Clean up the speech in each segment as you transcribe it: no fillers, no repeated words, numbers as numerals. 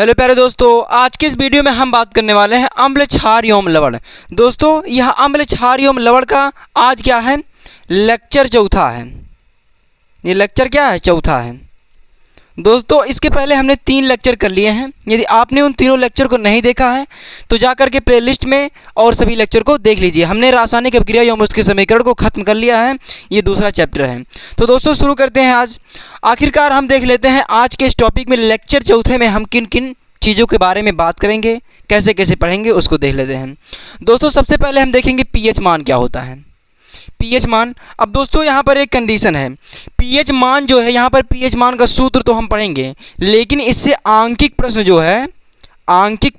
Hello प्यारे दोस्तों, आज के इस वीडियो में हम बात करने वाले हैं अम्ल क्षार एवं लवण। दोस्तों यह अम्ल क्षार एवं लवण का आज क्या है, लेक्चर चौथा है। ये लेक्चर क्या है, चौथा है। दोस्तों इसके पहले हमने 3 लेक्चर कर लिए हैं। यदि आपने उन तीनों लेक्चर को नहीं देखा है तो जाकर के प्लेलिस्ट में और सभी लेक्चर को देख लीजिए। हमने रासायनिक अभिक्रिया एवं उसके समीकरण को खत्म कर लिया है, ये दूसरा चैप्टर है। तो दोस्तों शुरू करते हैं आज। आखिरकार हम देख लेते हैं आज के इस टॉपिक में, लेक्चर चौथे में हम किन किन चीज़ों के बारे में बात करेंगे, कैसे कैसे पढ़ेंगे उसको देख लेते हैं। दोस्तों सबसे पहले हम देखेंगे पीएच मान क्या होता है। पीएच मान, अब दोस्तों यहाँ पर एक कंडीशन है। पीएच मान जो है, यहाँ पर पीएच मान का सूत्र तो हम पढ़ेंगे, लेकिन इससे आंकिक प्रश्न जो है, आंकिक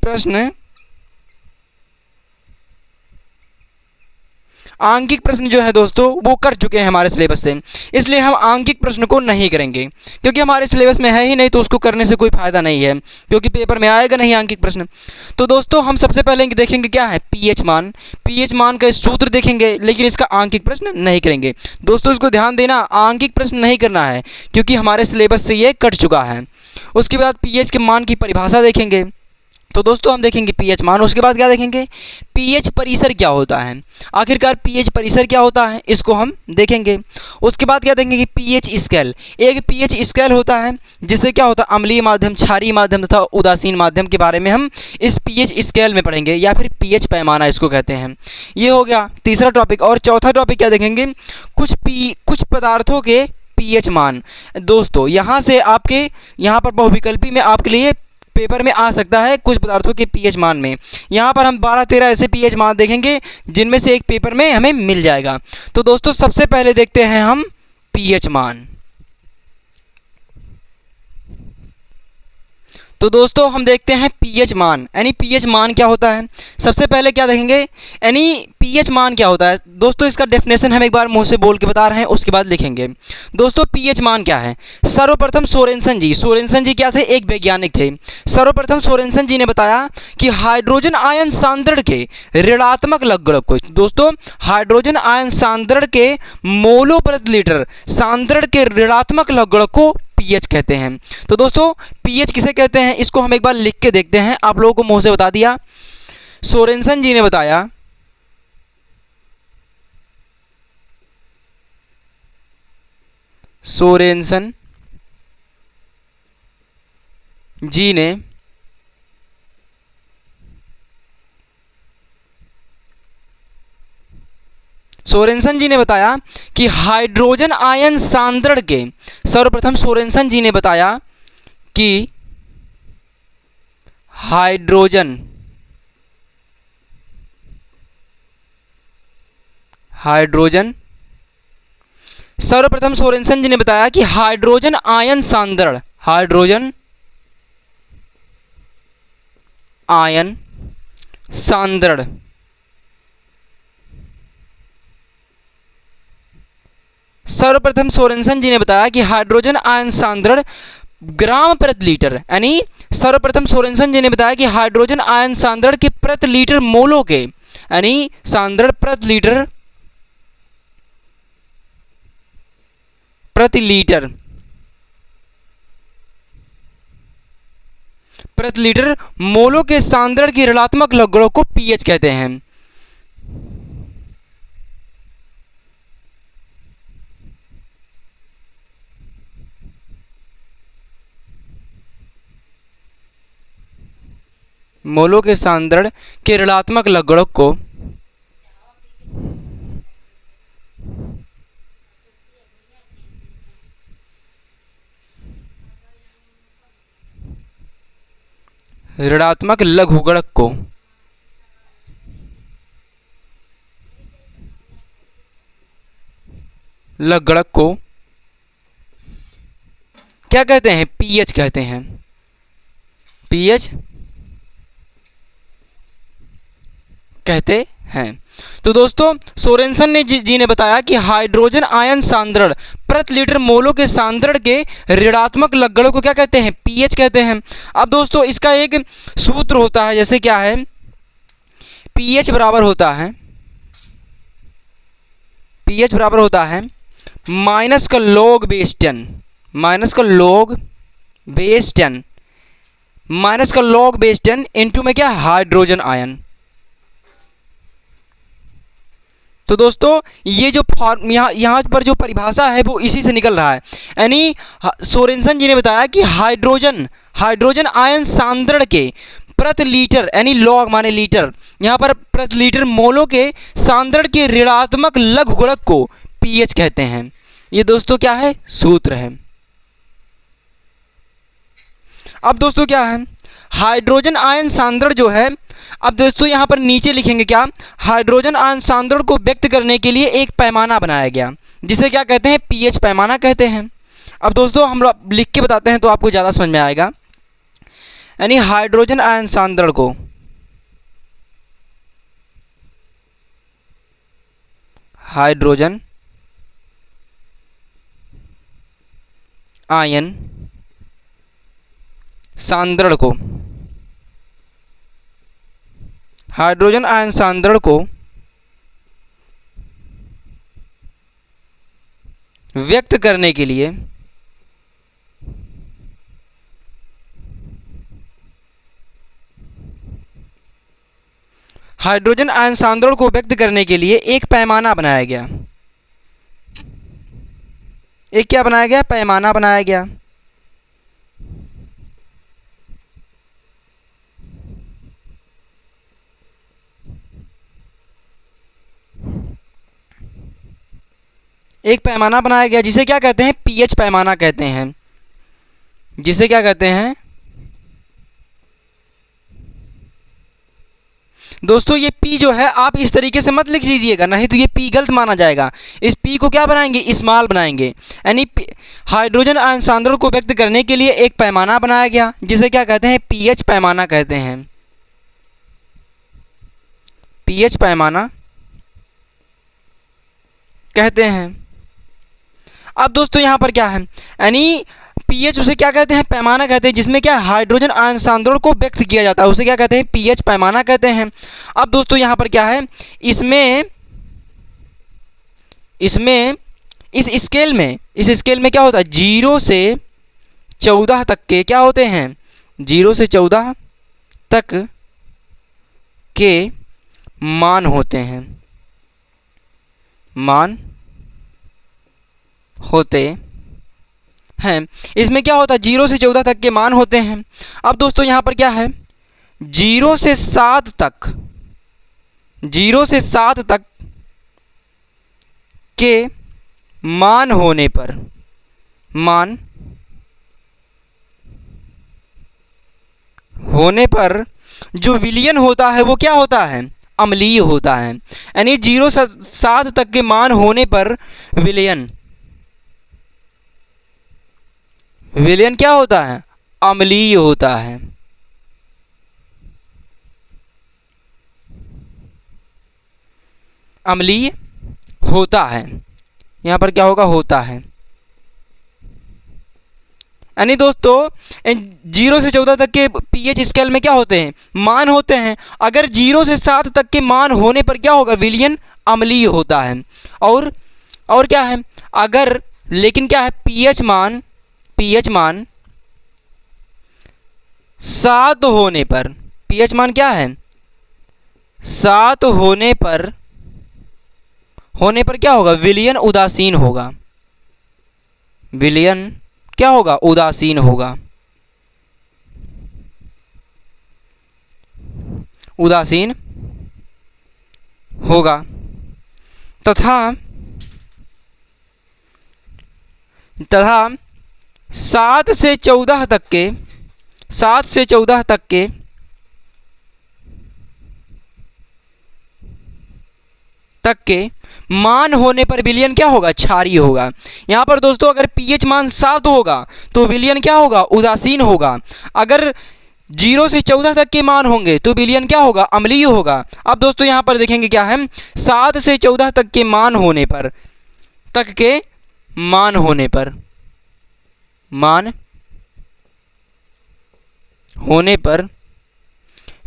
प्रश्न जो है दोस्तों वो कर चुके हैं हमारे सिलेबस से, इसलिए हम आंकिक प्रश्न को नहीं करेंगे क्योंकि हमारे सिलेबस में है ही नहीं, तो उसको करने से कोई फ़ायदा नहीं है क्योंकि पेपर में आएगा नहीं आंकिक प्रश्न। तो दोस्तों हम सबसे पहले देखेंगे क्या है पीएच मान। पीएच मान का सूत्र देखेंगे, लेकिन इसका आंकिक प्रश्न नहीं करेंगे। दोस्तों इसको ध्यान देना, आंकिक प्रश्न नहीं करना है क्योंकि हमारे सिलेबस से ये कट चुका है। उसके बाद पीएच के मान की परिभाषा देखेंगे। तो दोस्तों हम देखेंगे पीएच मान, उसके बाद क्या देखेंगे, पीएच परिसर क्या होता है। आखिरकार पीएच परिसर क्या होता है इसको हम देखेंगे। उसके बाद क्या देखेंगे कि पीएच स्केल, एक पीएच स्केल होता है जिससे क्या होता है अम्लीय माध्यम, क्षारीय माध्यम तथा उदासीन माध्यम के बारे में हम इस पीएच स्केल में पढ़ेंगे, या फिर पीएच पैमाना इसको कहते हैं। ये हो गया तीसरा टॉपिक। और चौथा टॉपिक क्या देखेंगे, कुछ पदार्थों के पीएच मान। दोस्तों यहाँ से आपके यहाँ पर बहुविकल्पी में आपके लिए पेपर में आ सकता है कुछ पदार्थों के पीएच मान में। यहाँ पर हम 12-13 ऐसे पीएच मान देखेंगे जिनमें से एक पेपर में हमें मिल जाएगा। तो दोस्तों सबसे पहले देखते हैं हम पीएच मान। तो दोस्तों हम देखते हैं पीएच मान, यानी पीएच मान क्या होता है। सबसे पहले क्या देखेंगे, यानी पीएच मान क्या होता है। दोस्तों इसका डेफिनेशन हम एक बार मुंह से बोल के बता रहे हैं, उसके बाद लिखेंगे। दोस्तों पीएच मान क्या है, सर्वप्रथम सोरेनसन जी क्या थे, एक वैज्ञानिक थे। सर्वप्रथम सोरेनसन जी ने बताया कि हाइड्रोजन आयन सांद्रण के ऋणात्मक लघुगणक को, दोस्तों हाइड्रोजन आयन सांद्रण के मोलो प्रति लीटर सांद्रण के ऋणात्मक लघुगणक को पीएच कहते हैं। तो दोस्तों पीएच किसे कहते हैं इसको हम एक बार लिख के देखते हैं। आप लोगों को मुंह से बता दिया, सोरेनसन जी ने बताया सोरेनसन जी ने बताया कि हाइड्रोजन आयन सांद्रण के, सर्वप्रथम सोरेनसन जी ने बताया कि हाइड्रोजन सर्वप्रथम सोरेनसन जी ने बताया कि हाइड्रोजन आयन सांद्रण सर्वप्रथम सोरेनसन जी ने बताया कि हाइड्रोजन आयन सांद्रण ग्राम प्रति लीटर, यानी सर्वप्रथम सोरेनसन जी ने बताया कि हाइड्रोजन आयन सांद्रण के प्रति लीटर मोलों के, यानी सांद्रण प्रति लीटर मोलों के सांद्रण की ऋणात्मक लघुगणक को पीएच कहते हैं। मोलों के सांद्रण के ऋणात्मक लघुगणक को लघुगणक को क्या कहते हैं, पीएच कहते हैं। पीएच कहते हैं। तो दोस्तों सोरेनसन जी ने बताया कि हाइड्रोजन आयन सांद्रण प्रति लीटर मोलों के सांद्रण के ऋणात्मक लघुगणक को क्या कहते हैं, पीएच कहते हैं। अब दोस्तों इसका एक सूत्र होता है, जैसे क्या है, पीएच बराबर होता है माइनस का लॉग बेस 10 माइनस का log बेस 10 इंटू में क्या है हाइड्रोजन आयन। तो दोस्तों ये जो फॉर्म यहाँ पर जो परिभाषा है वो इसी से निकल रहा है। यानी सोरेनसन जी ने बताया कि हाइड्रोजन आयन सांद्रण के प्रति लीटर, यानी लॉग माने लीटर, यहाँ पर प्रति लीटर मोलों के सांद्रण के ऋणात्मक लघुगुणक को पीएच कहते हैं। ये दोस्तों क्या है, सूत्र है। अब दोस्तों क्या है, हाइड्रोजन आयन सांद्रण जो है, अब दोस्तों यहाँ पर नीचे लिखेंगे क्या, हाइड्रोजन आयन सांद्रण को व्यक्त करने के लिए एक पैमाना बनाया गया जिसे क्या कहते हैं, पीएच पैमाना कहते हैं। अब दोस्तों हम लोग लिख के बताते हैं तो आपको ज़्यादा समझ में आएगा। यानी हाइड्रोजन आयन सांद्रण को हाइड्रोजन आयन सांद्रण को हाइड्रोजन आयन सांद्रण को व्यक्त करने के लिए हाइड्रोजन आयन सांद्रण को व्यक्त करने के लिए एक पैमाना बनाया गया। एक क्या बनाया गया, पैमाना बनाया गया। एक पैमाना बनाया गया जिसे क्या कहते हैं, पीएच पैमाना कहते हैं। जिसे क्या कहते हैं दोस्तों, ये P जो है आप इस तरीके से मत लिख लीजिएगा, नहीं तो ये P गलत माना जाएगा। इस P को क्या बनाएंगे, स्मॉल बनाएंगे। यानी हाइड्रोजन आयन सांद्रण को व्यक्त करने के लिए एक पैमाना बनाया गया जिसे क्या कहते हैं, पीएच पैमाना कहते हैं। पीएच पैमाना कहते हैं। अब दोस्तों यहाँ पर क्या है, यानी पीएच उसे क्या कहते हैं, पैमाना कहते हैं जिसमें क्या हाइड्रोजन आयन सांद्रण को व्यक्त किया जाता है, उसे क्या कहते हैं, पीएच पैमाना कहते हैं। अब दोस्तों यहाँ पर क्या है, इसमें इस स्केल में क्या होता है, 0 से 14 तक के क्या होते हैं, 0 से 14 तक के मान होते हैं, मान होते हैं। इसमें क्या होता है, 0 से 14 तक के मान होते हैं। अब दोस्तों यहाँ पर क्या है, 0 से 7 तक के मान होने पर जो विलयन होता है वो क्या होता है, अम्लीय होता है। यानी 0 से 7 तक के मान होने पर विलयन क्या होता है, अम्लीय होता है। अम्लीय होता है, यहाँ पर क्या होगा, होता है। यानी दोस्तों 0 से 14 तक के पीएच स्केल में क्या होते हैं, मान होते हैं। अगर 0 से 7 तक के मान होने पर क्या होगा, विलयन अम्लीय होता है। और क्या है, अगर लेकिन क्या है, पीएच मान 7 होने पर, पीएच मान क्या है, 7 होने पर क्या होगा, विलयन उदासीन होगा। विलयन क्या होगा, उदासीन होगा। उदासीन होगा तथा 7 से 14 तक के मान होने पर विलयन क्या होगा, क्षारीय होगा। यहाँ पर दोस्तों अगर पीएच मान 7 होगा तो विलयन क्या होगा, उदासीन होगा। अगर 0 से 14 तक के मान होंगे तो विलयन क्या होगा, अम्लीय होगा। अब दोस्तों यहाँ पर देखेंगे क्या है, 7 से 14 तक के मान होने पर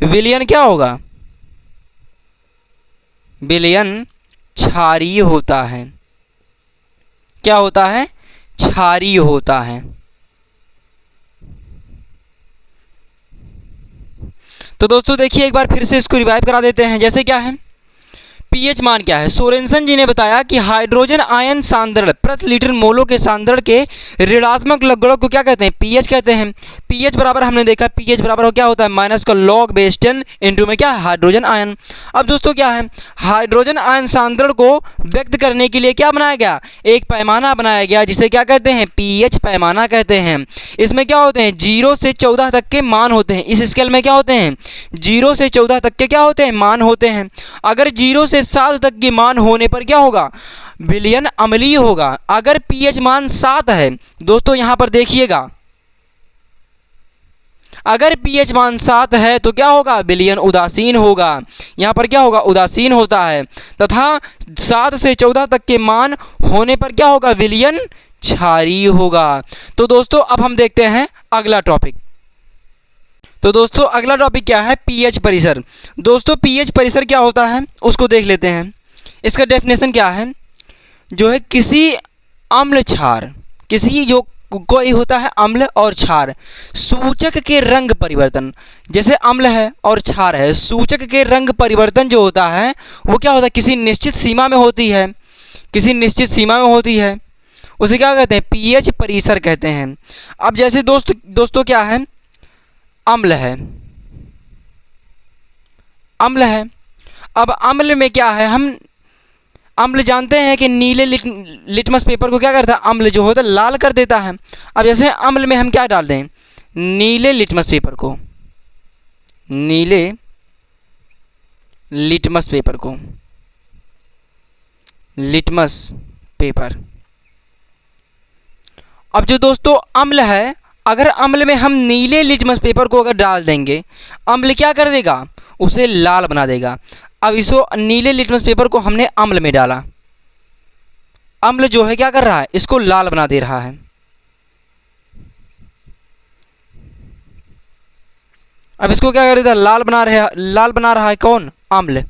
विलयन क्या होगा, विलयन क्षारीय होता है। क्या होता है, क्षारीय होता है। तो दोस्तों देखिए एक बार फिर से इसको रिवाइव करा देते हैं। जैसे क्या है, पीएच मान क्या है, सोरेनसन जी ने बताया कि हाइड्रोजन आयन सांद्रण प्रति लीटर मोलों के सांद्रण के ऋणात्मक लग्गड़ों को क्या कहते हैं, पीएच कहते हैं। पीएच बराबर हमने देखा पीएच बराबर क्या होता है, माइनस का लॉग बेस 10 इंटू में क्या है, हाइड्रोजन आयन। अब दोस्तों क्या है, हाइड्रोजन आयन सांद्रण को व्यक्त करने के लिए क्या बनाया गया, एक पैमाना बनाया गया जिसे क्या कहते हैं, पीएच पैमाना कहते हैं। इसमें क्या होते हैं, 0 से 14 तक के मान होते हैं। इस स्केल में क्या होते हैं, 0 से 14 तक के क्या होते हैं, मान होते हैं। अगर 0 से 7 तक के मान होने पर क्या होगा, विलयन अम्लीय होगा। अगर पीएच मान 7 है दोस्तों, यहां पर देखिएगा, अगर पीएच मान 7 है तो क्या होगा, विलयन उदासीन होगा। यहां पर क्या होगा, उदासीन होता है। तथा 7 से 14 तक के मान होने पर क्या होगा, विलयन क्षारीय होगा। तो दोस्तों अब हम देखते हैं अगला टॉपिक। तो दोस्तों अगला टॉपिक क्या है, पीएच परिसर। दोस्तों पीएच परिसर क्या होता है उसको देख लेते हैं। इसका डेफिनेशन क्या है, जो है किसी अम्ल क्षार, किसी जो कोई होता है अम्ल और क्षार, सूचक के रंग परिवर्तन, जैसे अम्ल है और क्षार है, सूचक के रंग परिवर्तन जो होता है वो क्या होता है, किसी निश्चित सीमा में होती है, किसी निश्चित सीमा में होती है, उसे क्या कहते हैं, पीएच परिसर कहते हैं। अब जैसे दोस्तों क्या है, अम्ल है, अम्ल है। अब अम्ल में क्या है, हम अम्ल जानते हैं कि नीले लिटमस पेपर को क्या करता है, अम्ल जो होता है लाल कर देता है। अब जैसे अम्ल में हम क्या डाल दें, नीले लिटमस पेपर को, नीले लिटमस पेपर को, लिटमस पेपर। अब जो दोस्तों अम्ल है, अगर अम्ल में हम नीले लिटमस पेपर को अगर डाल देंगे, अम्ल क्या कर देगा, उसे लाल बना देगा। अब इसको नीले लिटमस पेपर को हमने अम्ल में डाला, अम्ल जो है क्या कर रहा है, इसको लाल बना दे रहा है। अब इसको क्या कर देता है, लाल बना रहा है कौन, अम्ल।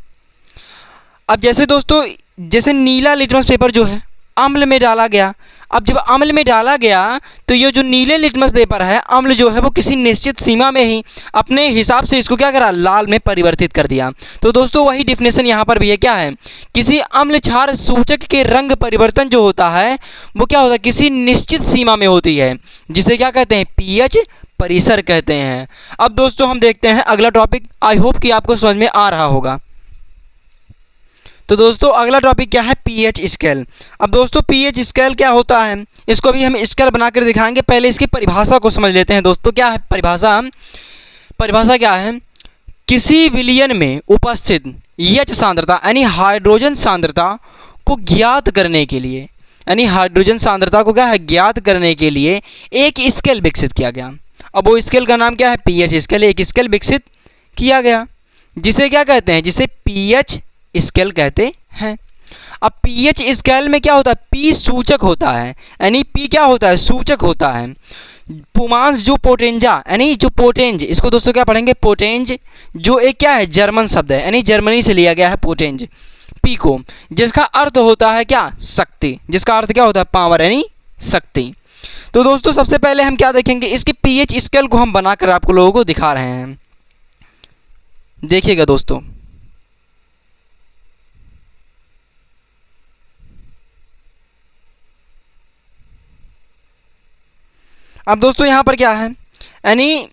अब जैसे दोस्तों, जैसे नीला लिटमस पेपर जो है अम्ल में डाला गया, अब जब अम्ल में डाला गया तो ये जो नीले लिटमस पेपर है, अम्ल जो है वो किसी निश्चित सीमा में ही अपने हिसाब से इसको क्या करा, लाल में परिवर्तित कर दिया। तो दोस्तों वही डिफिनेशन यहाँ पर भी है, क्या है, किसी अम्ल क्षार सूचक के रंग परिवर्तन जो होता है वो क्या होता है, किसी निश्चित सीमा में होती है, जिसे क्या कहते हैं, पीएच परिसर कहते हैं। अब दोस्तों हम देखते हैं अगला टॉपिक। आई होप कि आपको समझ में आ रहा होगा। तो दोस्तों अगला टॉपिक क्या है, पीएच स्केल। अब दोस्तों पीएच स्केल क्या होता है, इसको भी हम स्केल बनाकर दिखाएंगे। पहले इसकी परिभाषा को समझ लेते हैं। दोस्तों क्या है परिभाषा, परिभाषा क्या है, किसी विलयन में उपस्थित एच सांद्रता यानी हाइड्रोजन सांद्रता को ज्ञात करने के लिए, यानी हाइड्रोजन सांद्रता को क्या है, ज्ञात करने के लिए एक स्केल विकसित किया गया। अब वो स्केल का नाम क्या है, पीएच स्केल। एक स्केल विकसित किया गया जिसे क्या कहते हैं, जिसे पीएच स्केल कहते हैं। अब पीएच स्केल में क्या होता है, पी सूचक होता है, यानी पी क्या होता है, सूचक होता है। पुमांस जो पोटेंजा, यानी जो पोटेंज, इसको दोस्तों क्या पढ़ेंगे, पोटेंज, जो एक क्या है, जर्मन शब्द है, यानी जर्मनी से लिया गया है पोटेंज, पी को, जिसका अर्थ होता है क्या, शक्ति, जिसका अर्थ क्या होता है, पावर, यानी शक्ति। तो दोस्तों सबसे पहले हम क्या देखेंगे, इसके पीएच स्केल को हम बनाकर आपको लोगों को दिखा रहे हैं। देखिएगा दोस्तों, अब दोस्तों यहाँ पर क्या है, यानी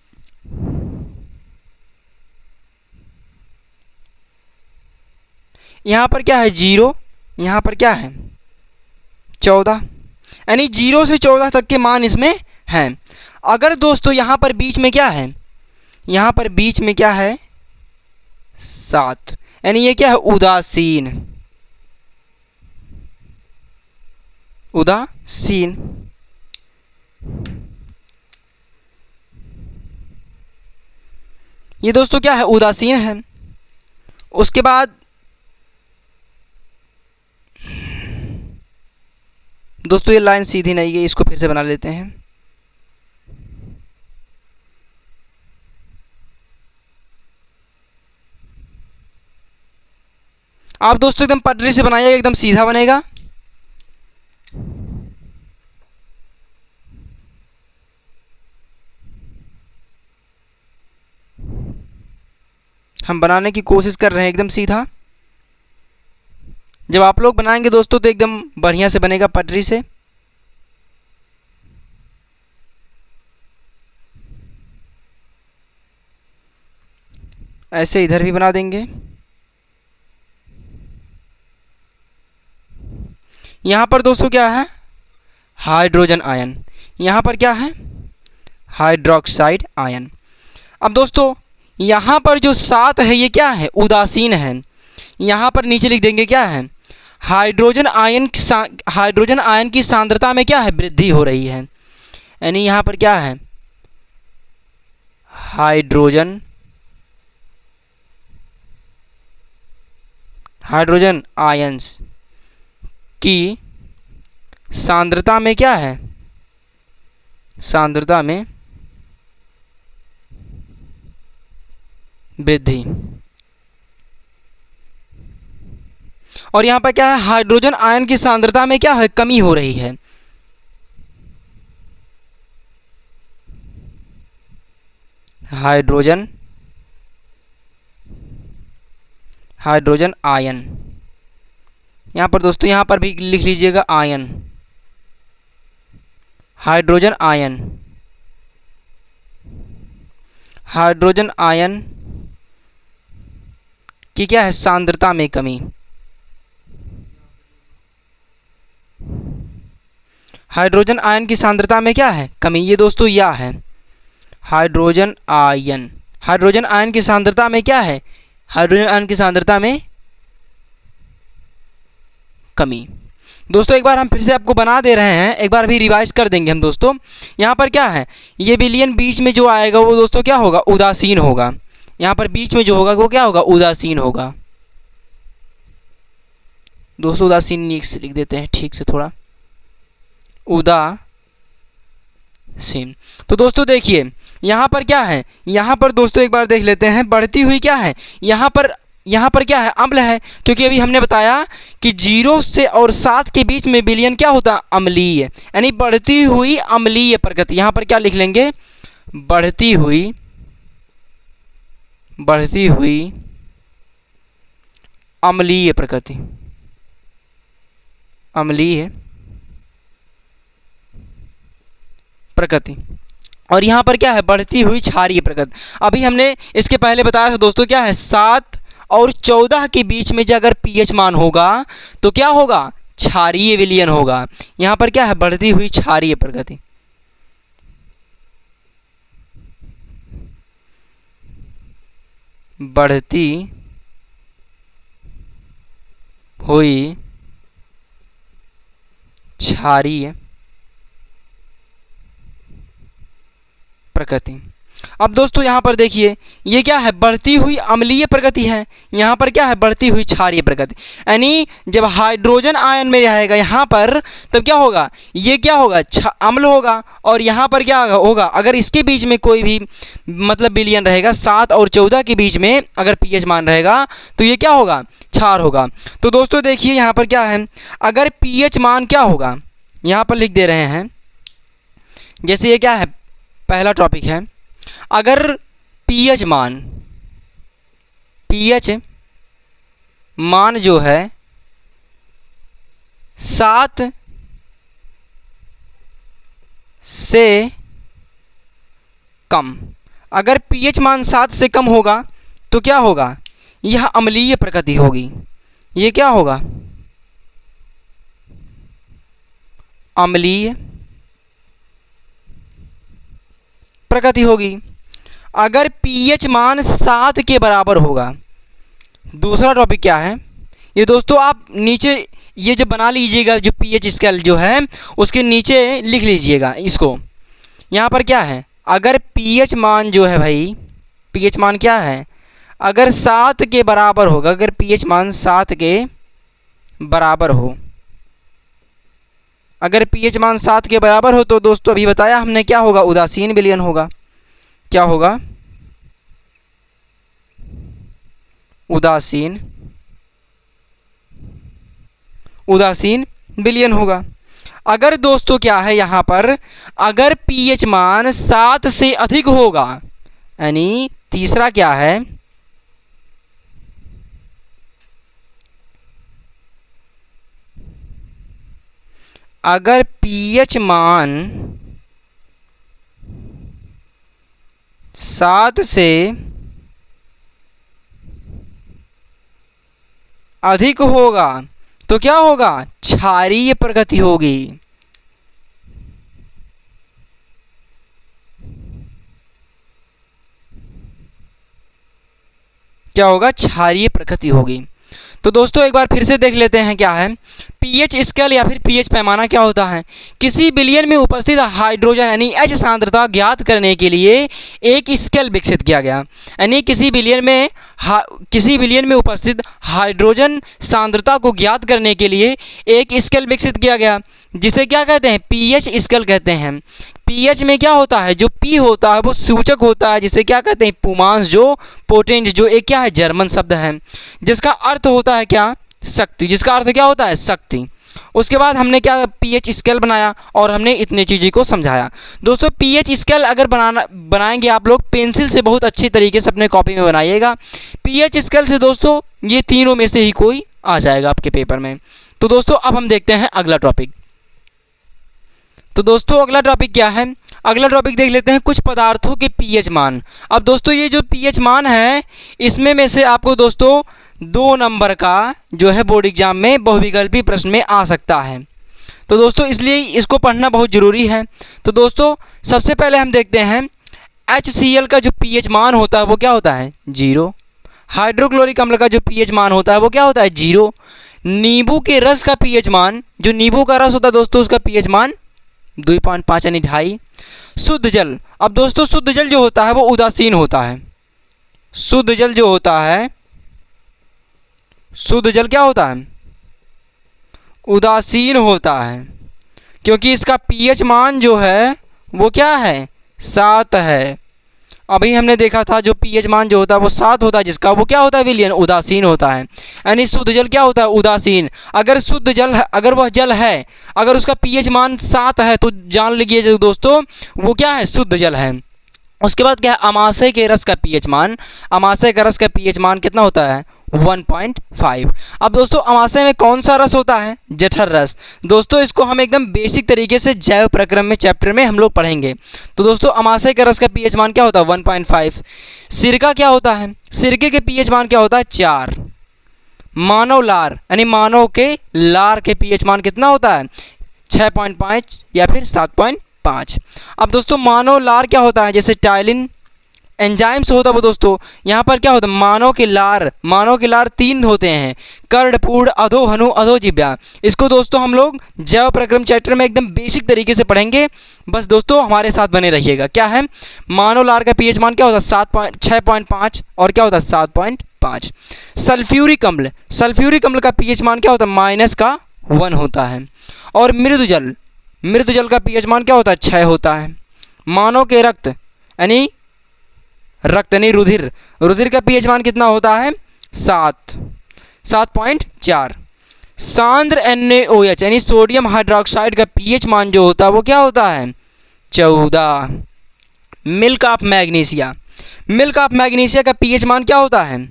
यहाँ पर क्या है 0, यहाँ पर क्या है 14, यानी 0 से 14 तक के मान इसमें हैं। अगर दोस्तों यहाँ पर बीच में क्या है, यहाँ पर बीच में क्या है 7, यानी ये क्या है उदासीन, उदासीन। ये दोस्तों क्या है, उदासीन है। उसके बाद दोस्तों ये लाइन सीधी नहीं है, इसको फिर से बना लेते हैं। आप दोस्तों एकदम पटरी से बनाइएगा, एकदम सीधा बनेगा। हम बनाने की कोशिश कर रहे हैं एकदम सीधा। जब आप लोग बनाएंगे दोस्तों तो एकदम बढ़िया से बनेगा पटरी से। ऐसे इधर भी बना देंगे। यहाँ पर दोस्तों क्या है, हाइड्रोजन आयन। यहाँ पर क्या है, हाइड्रोक्साइड आयन। अब दोस्तों यहाँ पर जो 7 है ये क्या है, उदासीन है। यहाँ पर नीचे लिख देंगे क्या है, हाइड्रोजन आयन की सांद्रता में क्या है, वृद्धि हो रही है। यानी यहाँ पर क्या है, हाइड्रोजन आयंस की सांद्रता में क्या है, सांद्रता में वृद्धि। और यहाँ पर क्या है, हाइड्रोजन आयन की सांद्रता में क्या है, कमी हो रही है। Hydrogen ion. यहाँ पर दोस्तों यहाँ पर भी लिख लीजिएगा आयन, हाइड्रोजन आयन की क्या है, सांद्रता में कमी। हाइड्रोजन आयन की सांद्रता में क्या है, कमी। ये दोस्तों या है हाइड्रोजन आयन की सांद्रता में क्या है, हाइड्रोजन आयन की सांद्रता में कमी। दोस्तों एक बार हम फिर से आपको बना दे रहे हैं, एक बार भी रिवाइज कर देंगे हम दोस्तों। यहाँ पर क्या है, ये विलयन बीच में जो आएगा वो दोस्तों क्या होगा, उदासीन होगा। यहाँ पर बीच में जो होगा वो क्या होगा, उदासीन होगा। दोस्तों उदासीन लिख देते हैं ठीक से, थोड़ा उदासीन। तो दोस्तों देखिए यहाँ पर क्या है, यहाँ पर दोस्तों एक बार देख लेते हैं, बढ़ती हुई क्या है, यहाँ पर क्या है, अम्ल है। क्योंकि अभी हमने बताया कि 0 से और 7 के बीच में विलयन क्या होता है, अम्लीय, यानी बढ़ती हुई अम्लीय प्रकृति। यहाँ पर क्या लिख लेंगे, बढ़ती हुई अम्लीय प्रकृति, और यहाँ पर क्या है, बढ़ती हुई क्षारीय प्रकृति। अभी हमने इसके पहले बताया था दोस्तों क्या है, 7 और 14 के बीच में जो अगर पीएच मान होगा तो क्या होगा, क्षारीय विलयन होगा। यहाँ पर क्या है, बढ़ती हुई क्षारीय प्रकृति। बढ़ती हुई क्षारीय प्रकृति। अब दोस्तों यहाँ पर देखिए ये क्या है, बढ़ती हुई अम्लीय प्रकृति है, यहाँ पर क्या है, बढ़ती हुई क्षारीय प्रकृति। यानी जब हाइड्रोजन आयन में रहेगा यहाँ पर तब क्या होगा, ये क्या होगा, अम्ल होगा। और यहाँ पर क्या होगा, अगर इसके बीच में कोई भी मतलब विलयन रहेगा, 7 और 14 के बीच में अगर पीएच मान रहेगा तो ये क्या होगा, क्षार होगा। तो दोस्तों देखिए यहाँ पर क्या है, अगर पीएच मान क्या होगा, यहाँ पर लिख दे रहे हैं। जैसे ये क्या है, पहला टॉपिक है, अगर पीएच मान जो है 7 से कम, अगर पीएच मान 7 से कम होगा तो क्या होगा, यह अम्लीय प्रकृति होगी। ये क्या होगा, अम्लीय प्रकृति होगी। अगर पीएच मान 7 के बराबर होगा, दूसरा टॉपिक क्या है, ये दोस्तों आप नीचे ये जो बना लीजिएगा, जो पीएच स्केल जो है उसके नीचे लिख लीजिएगा इसको। यहाँ पर क्या है, अगर पीएच मान जो है भाई, पीएच मान क्या है, अगर 7 के बराबर होगा, अगर पीएच मान 7 के बराबर हो, अगर पीएच मान 7 के बराबर हो तो दोस्तों अभी बताया हमने क्या होगा, उदासीन विलयन होगा। क्या होगा, उदासीन विलयन होगा। अगर दोस्तों क्या है यहाँ पर, अगर पीएच मान 7 से अधिक होगा, यानी तीसरा क्या है, अगर पीएच मान 7 से अधिक होगा तो क्या होगा? क्षारीय प्रकृति होगी। क्या होगा? क्षारीय प्रकृति होगी। तो दोस्तों एक बार फिर से देख लेते हैं क्या है। पीएच स्केल या फिर पीएच पैमाना क्या होता है? किसी विलयन में उपस्थित हाइड्रोजन यानी एच सांद्रता ज्ञात करने के लिए एक स्केल विकसित किया गया। यानी किसी विलयन में उपस्थित हाइड्रोजन सांद्रता को ज्ञात करने के लिए एक स्केल विकसित किया गया, जिसे क्या कहते हैं? पीएच स्केल कहते हैं। पीएच में क्या होता है? जो पी होता है वो सूचक होता है, जिसे क्या कहते हैं? पुमांस, जो पोटेंट, जो एक क्या है? जर्मन शब्द है, जिसका अर्थ होता है क्या? शक्ति। जिसका अर्थ क्या होता है? शक्ति। उसके बाद हमने क्या पीएच स्केल बनाया और हमने इतनी चीज़ों को समझाया। दोस्तों पीएच स्केल अगर बनाएंगे आप लोग पेंसिल से बहुत अच्छी तरीके से अपने कॉपी में बनाइएगा। पीएच स्केल से दोस्तों ये तीनों में से ही कोई आ जाएगा आपके पेपर में। तो दोस्तों अब हम देखते हैं अगला टॉपिक। तो दोस्तों अगला टॉपिक क्या है? अगला टॉपिक देख लेते हैं कुछ पदार्थों के पीएच मान। अब दोस्तों ये जो पीएच मान है इसमें में से आपको दोस्तों 2 नंबर का जो है बोर्ड एग्जाम में बहुविकल्पी प्रश्न में आ सकता है। तो दोस्तों इसलिए इसको पढ़ना बहुत ज़रूरी है। तो दोस्तों सबसे पहले हम देखते हैं HCl का जो पीएच मान होता है वो क्या होता है? 0। हाइड्रोक्लोरिक अम्ल का जो पीएच मान होता है वो क्या होता है? 0। नींबू के रस का पीएच मान, जो नींबू का रस होता है दोस्तों उसका पीएच मान 2.5 यानी 2.5। शुद्ध जल, अब दोस्तों शुद्ध जल जो होता है वो उदासीन होता है। शुद्ध जल जो होता है, शुद्ध जल क्या होता है? उदासीन होता है, क्योंकि इसका पीएच मान जो है वो क्या है? 7 है। अभी हमने देखा था जो पीएच मान जो होता है वो 7 होता है, जिसका वो क्या होता है? विलयन, उदासीन होता है। यानी शुद्ध जल क्या होता है? उदासीन। अगर शुद्ध जल है, अगर वह जल है, अगर उसका पीएच मान 7 है तो जान लीजिए दोस्तों वो क्या है? शुद्ध जल है। उसके बाद क्या है? अमाशय के रस का पीएच मान। अमाशय का रस का पीएच मान कितना होता है? 1.5। अब दोस्तों अमाशय में कौन सा रस होता है? जठर रस। दोस्तों इसको हम एकदम बेसिक तरीके से जैव प्रक्रम में चैप्टर में हम लोग पढ़ेंगे। तो दोस्तों अमाशय के रस का पीएच मान क्या होता है? 1.5। सिरका क्या होता है? सिरके के पीएच मान क्या होता है? 4। मानव लार यानी मानव के लार के पीएच मान कितना होता है? 6.5 या फिर 7.5। अब दोस्तों मानव लार क्या होता है? जैसे टाइलिन एंजाइम्स होता है वो दोस्तों यहाँ पर क्या होता है? मानव के लार 3 होते हैं, कर्ण, पूर्ण, अधो, हनु, अधोजिह्वा। इसको दोस्तों हम लोग जैव प्रक्रम चैप्टर में एकदम बेसिक तरीके से पढ़ेंगे। बस दोस्तों हमारे साथ बने रहिएगा। क्या है? मानव लार का पीएच मान क्या होता है? 6.5 और क्या होता है? 7.5। सल्फ्यूरिक अम्ल का पीएच मान क्या होता है? -1 होता है। और मृदु जल का पीएच मान क्या होता है? 6 होता है। मानव के रक्त यानी रुधिर का पीएच मान कितना होता है? 7.4। सांद्र NaOH यानी सोडियम हाइड्रोक्साइड का पीएच मान जो होता है वो क्या होता है? 14। मिल्क ऑफ मैग्नीशिया का पीएच मान क्या होता है?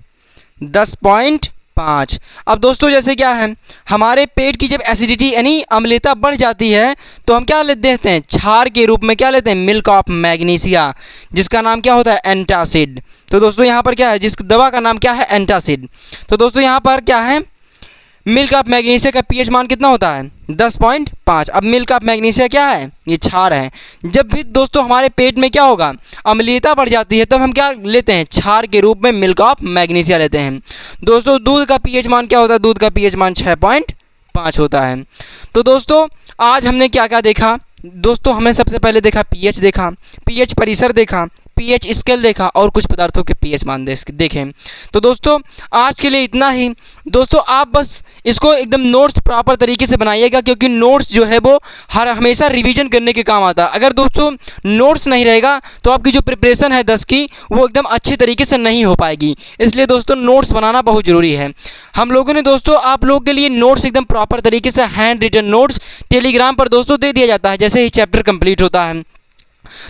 10.5। अब दोस्तों जैसे क्या है हमारे पेट की जब एसिडिटी यानी अम्लता बढ़ जाती है तो हम क्या लेते हैं? क्षार के रूप में क्या लेते हैं? मिल्क ऑफ मैग्नीशिया, जिसका नाम क्या होता है? एंटासिड। तो दोस्तों यहाँ पर क्या है? जिस दवा का नाम क्या है? एंटासिड। तो दोस्तों यहाँ पर क्या है? मिल्क ऑफ मैग्नीशिया का पीएच मान कितना होता है? 10.5। अब मिल्क ऑफ मैग्नीशिया क्या है? ये क्षार है। जब भी दोस्तों हमारे पेट में क्या होगा? अम्लता बढ़ जाती है तब हम क्या लेते हैं? क्षार के रूप में मिल्क ऑफ मैग्नीशिया लेते हैं। दोस्तों दूध का पीएच मान क्या होता है? दूध का पीएच मान 6.5 होता है। तो दोस्तों आज हमने क्या क्या देखा? दोस्तों हमने सबसे पहले देखा पीएच देखा, पीएच परिसर देखा, पीएच स्केल देखा और कुछ पदार्थों के पीएच मान देखें। तो दोस्तों आज के लिए इतना ही। दोस्तों आप बस इसको एकदम नोट्स प्रॉपर तरीके से बनाइएगा, क्योंकि नोट्स जो है वो हमेशा रिवीजन करने के काम आता है। अगर दोस्तों नोट्स नहीं रहेगा तो आपकी जो प्रिपरेशन है 10 की वो एकदम अच्छे तरीके से नहीं हो पाएगी। इसलिए दोस्तों नोट्स बनाना बहुत ज़रूरी है। हम लोगों ने दोस्तों आप लोग के लिए नोट्स एकदम प्रॉपर तरीके से हैंड रिटन नोट्स टेलीग्राम पर दोस्तों दे दिया जाता है जैसे ही चैप्टर कंप्लीट होता है।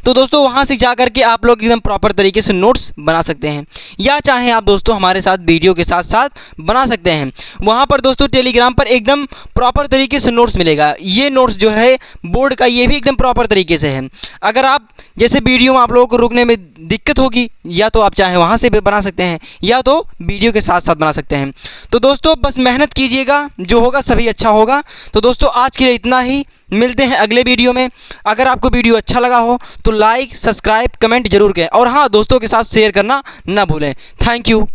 तो दोस्तों वहाँ से जा करके आप लोग एकदम प्रॉपर तरीके से नोट्स बना सकते हैं, या चाहे आप दोस्तों हमारे साथ वीडियो के साथ साथ बना सकते हैं। वहाँ पर दोस्तों टेलीग्राम पर एकदम प्रॉपर तरीके से नोट्स मिलेगा। ये नोट्स जो है बोर्ड का, ये भी एकदम प्रॉपर तरीके से है। अगर आप जैसे वीडियो में आप लोगों को रुकने में दिक्कत होगी, या तो आप चाहे वहाँ से भी बना सकते हैं, या तो वीडियो के साथ साथ बना सकते हैं। तो दोस्तों बस मेहनत कीजिएगा, जो होगा सभी अच्छा होगा। तो दोस्तों आज के लिए इतना ही, मिलते हैं अगले वीडियो में। अगर आपको वीडियो अच्छा लगा हो तो लाइक, सब्सक्राइब, कमेंट जरूर करें, और हाँ दोस्तों के साथ शेयर करना ना भूलें। Thank you.